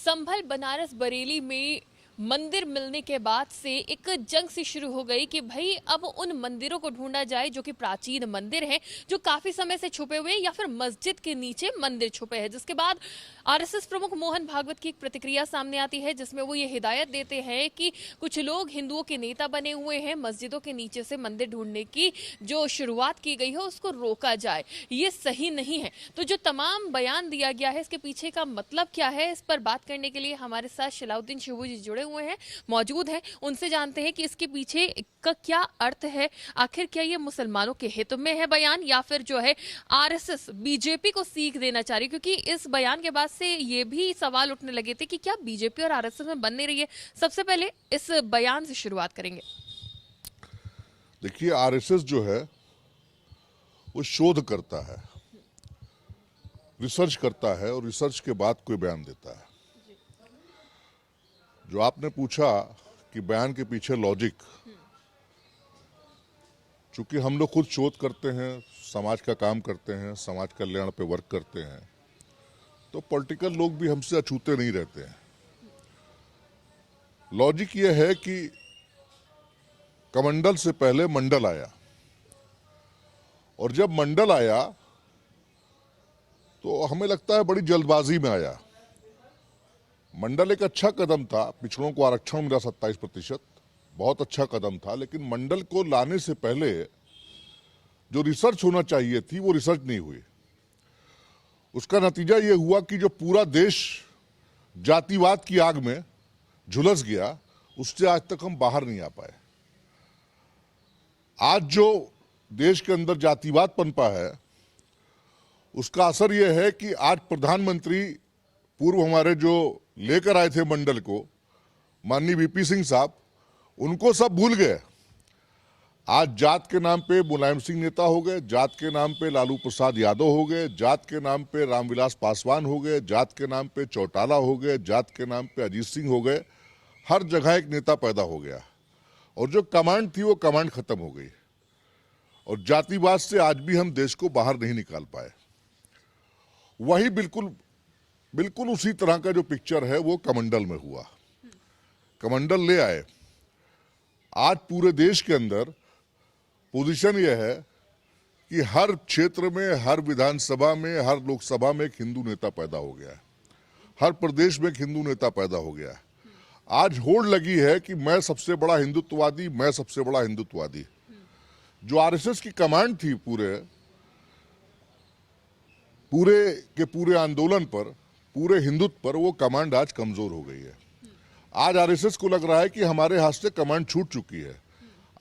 संभल बनारस बरेली में मंदिर मिलने के बाद से एक जंग सी शुरू हो गई कि भाई अब उन मंदिरों को ढूंढा जाए जो कि प्राचीन मंदिर हैं, जो काफी समय से छुपे हुए या फिर मस्जिद के नीचे मंदिर छुपे हैं। जिसके बाद आरएसएस प्रमुख मोहन भागवत की एक प्रतिक्रिया सामने आती है, जिसमें वो ये हिदायत देते हैं कि कुछ लोग हिंदुओं के नेता बने हुए हैं, मस्जिदों के नीचे से मंदिर ढूंढने की जो शुरुआत की गई है उसको रोका जाए। ये सही नहीं है। तो जो तमाम बयान दिया गया है, इसके पीछे का मतलब क्या है, इस पर बात करने के लिए हमारे साथ शिलाउद्दीन शिबू जी जुड़े हुए हैं, मौजूद हैं। उनसे जानते हैं कि इसके पीछे का क्या अर्थ है। आखिर क्या ये मुसलमानों के हित में है बयान, या फिर जो है आरएसएस बीजेपी को सीख देना चाह रही है? क्योंकि इस बयान के बाद से ये भी सवाल उठने लगे थे कि क्या बीजेपी और आरएसएस में बन नहीं रही है। सबसे पहले इस बयान से शुरुआत करेंगे। देखिए, आरएसएस जो है वो शोध करता है, रिसर्च करता है और रिसर्च के बाद कोई बयान देता है। जो आपने पूछा कि बयान के पीछे लॉजिक, चूंकि हम लोग खुद शोध करते हैं, समाज का काम करते हैं, समाज कल्याण पे वर्क करते हैं, तो पॉलिटिकल लोग भी हमसे अछूते नहीं रहते हैं। लॉजिक ये है कि कमंडल से पहले मंडल आया, और जब मंडल आया तो हमें लगता है बड़ी जल्दबाजी में आया। मंडल एक अच्छा कदम था, पिछड़ों को आरक्षण मिला 27%, बहुत अच्छा कदम था, लेकिन मंडल को लाने से पहले जो रिसर्च होना चाहिए थी वो रिसर्च नहीं हुई। उसका नतीजा ये हुआ कि जो पूरा देश जातिवाद की आग में झुलस गया, उससे आज तक हम बाहर नहीं आ पाए। आज जो देश के अंदर जातिवाद पनपा है, उसका असर यह है कि आज प्रधानमंत्री पूर्व हमारे जो लेकर आए थे मंडल को, माननीय वीपी सिंह साहब, उनको सब भूल गए। आज जात के नाम पे मुलायम सिंह नेता हो गए, जात के नाम पे लालू प्रसाद यादव हो गए, जात के नाम पे रामविलास पासवान हो गए, जात के नाम पे चौटाला हो गए, जात के नाम पे अजीत सिंह हो गए। हर जगह एक नेता पैदा हो गया, और जो कमांड थी वो कमांड खत्म हो गई, और जातिवाद से आज भी हम देश को बाहर नहीं निकाल पाए। वही बिल्कुल उसी तरह का जो पिक्चर है वो कमंडल में हुआ। कमंडल ले आए। आज पूरे देश के अंदर पोजीशन यह है कि हर क्षेत्र में, हर विधानसभा में, हर लोकसभा में एक हिंदू नेता पैदा हो गया है, हर प्रदेश में एक हिंदू नेता पैदा हो गया है। आज होड़ लगी है कि मैं सबसे बड़ा हिंदुत्ववादी, मैं सबसे बड़ा हिंदुत्ववादी। जो आरएसएस की कमांड थी पूरे आंदोलन पर, पूरे हिंदुत्व पर, वो कमांड आज कमजोर हो गई है। आज आरएसएस को लग रहा है कि हमारे हाथ से कमांड छूट चुकी है।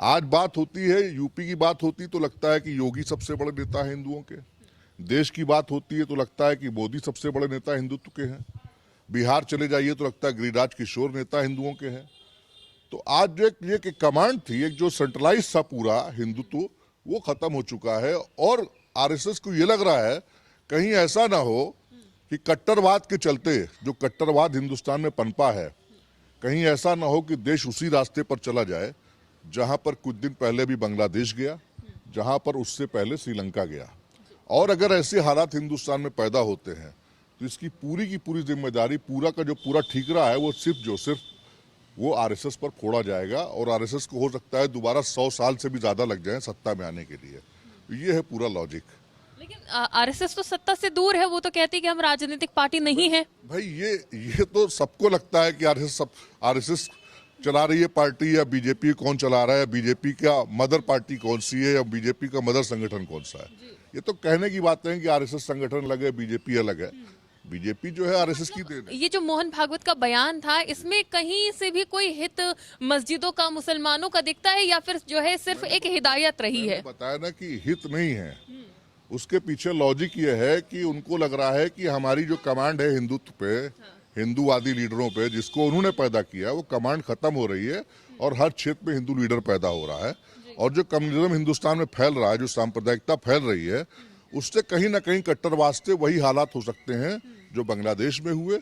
आज बात होती है, यूपी की बात होती तो लगता है कि योगी सबसे बड़े नेता हैं हिंदुओं के। देश की बात होती है तो लगता है कि मोदी सबसे बड़े नेता हिंदुत्व के हैं। बिहार चले जाइए तो लगता है गिरिराज किशोर नेता हिंदुओं के हैं। तो आज जो एक कमांड थी, एक जो सेंट्रलाइज था पूरा हिंदुत्व, वो खत्म हो चुका है। और आरएसएस को ये लग रहा है कहीं ऐसा ना हो कि कट्टरवाद के चलते, जो कट्टरवाद हिंदुस्तान में पनपा है, कहीं ऐसा ना हो कि देश उसी रास्ते पर चला जाए जहां पर कुछ दिन पहले भी बांग्लादेश गया, जहां पर उससे पहले श्रीलंका गया। और अगर ऐसे हालात हिंदुस्तान में पैदा होते हैं तो इसकी पूरी की पूरी जिम्मेदारी, पूरा का जो पूरा ठीकरा है, वो सिर्फ वो आरएसएस पर फोड़ा जाएगा। और आरएसएस को हो सकता है दोबारा 100 साल से भी ज्यादा लग जाए सत्ता में आने के लिए। तो ये है पूरा लॉजिक। लेकिन आरएसएस तो सत्ता से दूर है, वो तो कहती है कि हम राजनीतिक पार्टी नहीं है। भाई ये तो सबको लगता है कि आरएसएस चला रही है पार्टी, या बीजेपी कौन चला रहा है, बीजेपी का मदर पार्टी कौन सी है, या बीजेपी का मदर संगठन कौन सा है। ये तो कहने की बात है कि आरएसएस संगठन अलग है, बीजेपी अलग है। बीजेपी जो है आरएसएस की देन है। ये जो मोहन भागवत का बयान था, इसमें कहीं से भी कोई हित मस्जिदों का, मुसलमानों का दिखता है, या फिर जो है सिर्फ एक हिदायत रही है? बताया ना कि हित नहीं है। उसके पीछे लॉजिक ये है कि उनको लग रहा है कि हमारी जो कमांड है हिंदुत्व पे, हिंदूवादी लीडरों पे, जिसको उन्होंने पैदा किया, वो कमांड खत्म हो रही है, और हर क्षेत्र में हिंदू लीडर पैदा हो रहा है। और जो कम्युनिज्म हिंदुस्तान में फैल रहा है, जो सांप्रदायिकता फैल रही है, उससे कहीं ना कहीं कट्टरवाद से वही हालात हो सकते हैं जो बांग्लादेश में हुए,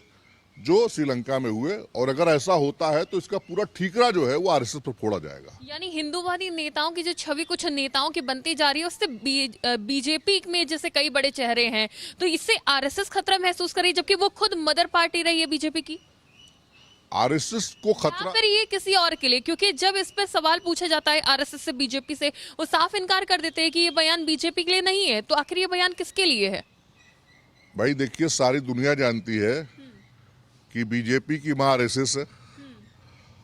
जो श्रीलंका में हुए, और अगर ऐसा होता है तो इसका पूरा ठीकरा जो है वो आरएसएस पर फोड़ा जाएगा। यानी हिंदूवादी नेताओं की जो छवि कुछ नेताओं की बनती जा रही है उससे बीजेपी में जैसे कई बड़े चेहरे हैं, तो इससे आरएसएस खतरा महसूस कर रही है, जबकि वो खुद मदर पार्टी रही है बीजेपी की। आरएसएस को या खतरा, फिर ये किसी और के लिए, क्योंकि जब इस पर सवाल पूछा जाता है आरएसएस से बीजेपी से, वो साफ इनकार कर देते हैं कि ये बयान बीजेपी के लिए नहीं है, तो आखिर ये बयान किसके लिए है? भाई देखिए, सारी दुनिया जानती है कि बीजेपी की मां आरएसएस है।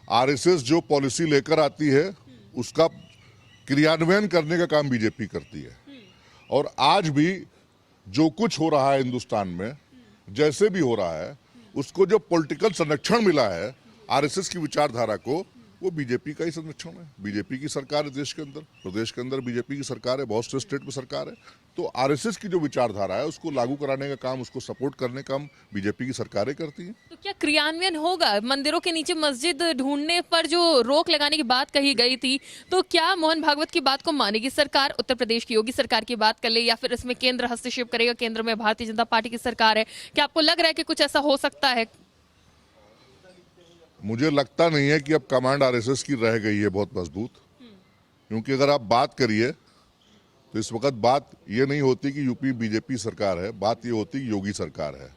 आरएसएस जो पॉलिसी लेकर आती है उसका क्रियान्वयन करने का काम बीजेपी करती है। और आज भी जो कुछ हो रहा है हिंदुस्तान में, जैसे भी हो रहा है, उसको जो पॉलिटिकल संरक्षण मिला है आरएसएस की विचारधारा को, वो बीजेपी का ही संरक्षण है। बीजेपी की सरकार है देश के अंदर, प्रदेश के अंदर बीजेपी की सरकार है, बहुत से स्टेट में सरकार है। तो आरएसएस की जो विचारधारा है उसको लागू कराने का काम, उसको सपोर्ट करने का काम बीजेपी की सरकारें करती हैं। तो क्या क्रियान्वयन होगा? मंदिरों के नीचे मस्जिद ढूंढने पर जो रोक लगाने की बात कही गई थी, तो क्या मोहन भागवत की बात को मानेगी सरकार? उत्तर प्रदेश की योगी सरकार की बात कर ले, या फिर इसमें केंद्र हस्तक्षेप करेगा? केंद्र में भारतीय जनता पार्टी की सरकार है, क्या आपको लग रहा है कि कुछ ऐसा हो सकता है? मुझे लगता नहीं है कि अब कमांड आरएसएस की रह गई है बहुत मजबूत, क्योंकि अगर आप बात करिए तो इस वक्त बात ये नहीं होती कि यूपी बीजेपी सरकार है, बात ये होती कि योगी सरकार है।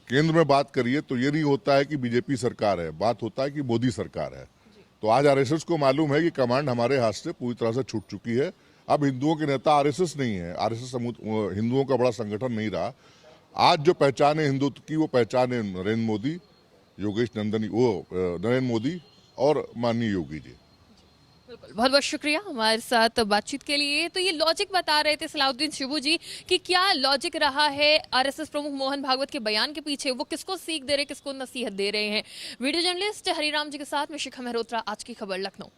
केंद्र में बात करिए तो ये नहीं होता है कि बीजेपी सरकार है, बात होता है कि मोदी सरकार है। तो आज आरएसएस को मालूम है कि कमांड हमारे हाथ से पूरी तरह से छूट चुकी है। अब हिंदुओं के नेता आरएसएस नहीं है, आरएसएस हिंदुओं का बड़ा संगठन नहीं रहा। आज जो पहचान है हिंदुत्व की, वो पहचान है नरेंद्र मोदी, योगेश नंदन, नरेंद्र मोदी और माननीय योगी जी। बिल्कुल, बहुत बहुत शुक्रिया हमारे साथ बातचीत के लिए। तो ये लॉजिक बता रहे थे सलाउद्दीन शिबू जी कि क्या लॉजिक रहा है आरएसएस प्रमुख मोहन भागवत के बयान के पीछे, वो किसको सीख दे रहे, किसको नसीहत दे रहे हैं। वीडियो जर्नलिस्ट हरिराम जी के साथ में शिखा मेहरोत्रा, आज की खबर, लखनऊ।